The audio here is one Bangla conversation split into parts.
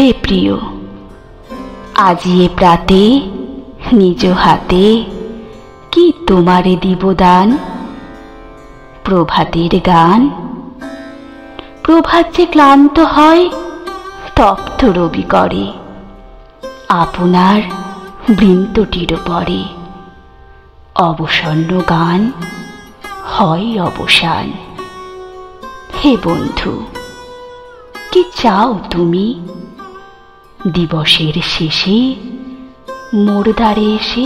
হে প্রিয়, আজি এ প্রাতে নিজ হাতে কি তোমারে দিব দান। প্রভাতের গান। প্রভাত যে ক্লান্ত হয় তপ্ত রবি করে, আপনার বৃন্তটির পরে অবসন্ন গান হয় অবসান। হে বন্ধু, কি চাও তুমি দিবসের শেষে মোর দ্বারে এসে?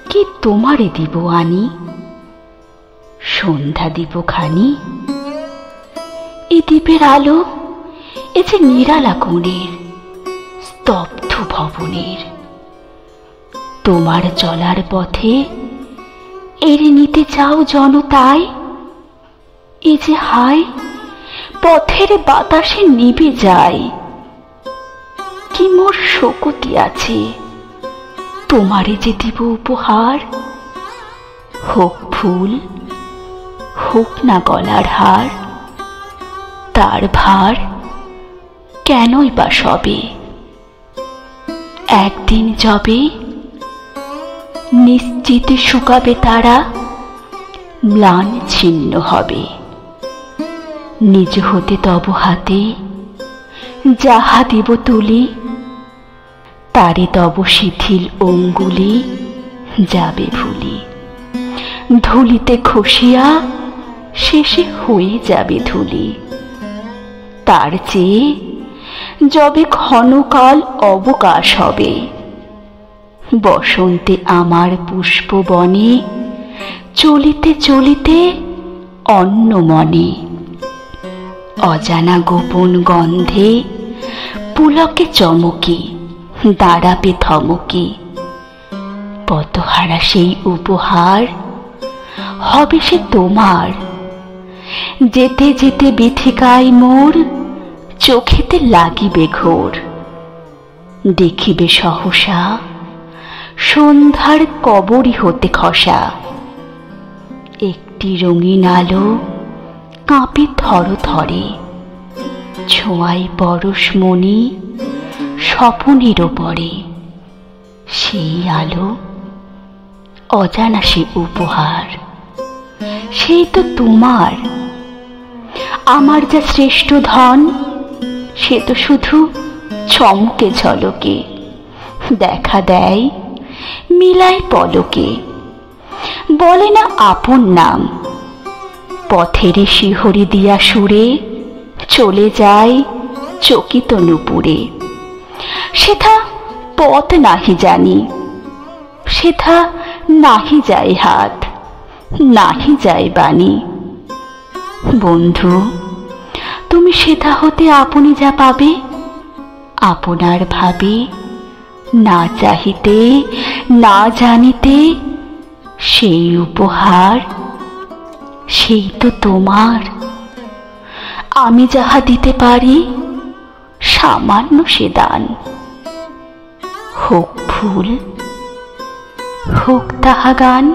কি তোমারে দিব আনি সন্ধ্যা দিব খানি? এ দ্বীপের আলো, এ যে নিরালা কোণের স্তব্ধ ভবনের। তোমার চলার পথে এর নিতে চাও জনতাই? এ যে হায় পথের বাতাসে নিভে যায়। কি মোর শোকতি আছে তোমারে যে দিব উপহার। হোক ফুল, হোক না গলার হার, তার ভার কেনই বা সবে। একদিন যবে নিশ্চিত শুকাবে তারা, ম্লান ছিন্ন হবে। নিজ হতে তব হাতে যাহা দিব তুলি, তারে তব শিথিল অঙ্গুলি যাবে ভুলি। ধুলিতে খসিয়া শেষে হয়ে যাবে ধুলি। তার চেয়ে যবে ক্ষণকাল অবকাশ হবে, বসন্তে আমার পুষ্পবনে চলিতে চলিতে অন্য মনে। অজানা গোপন গন্ধে পুলকে চমকি দাঁড়াবে থমকি। পতহারা সেই উপহার হবে সে তোমার। যেতে যেতে বিথিকায় মোর চোখেতে লাগিবে ঘোর। দেখিবে সহসা সন্ধ্যার কবরী হতে খসা একটি রঙিন আলো কাঁপে থর থরে। ছোঁয়াই পরশমণি স্বপনের পরে। সেই আলো অজানা সে উপহার, সেই তো তোমার। আমার যা শ্রেষ্ঠ ধন সে তো শুধু চমকে ঝলকে দেখা দেয়, মিলায় পলকে। বলে না আপন নাম, পথের শিহরি দিয়া সুরে চলে যায় চকিত নূপুরে। সেথা পথ নাহি জানি, সেথা নাহি যায় হাত, নাহি যায় বাণী। বন্ধু, তুমি সেথা হতে আপনি যা পাবে, আপনার ভাবে না চাহিতে না জানিতে সেই উপহার, সেই তো তোমার। আমি যাহা দিতে পারি সামান্য সে দান। হোক ফুল, হোক তাহা গান।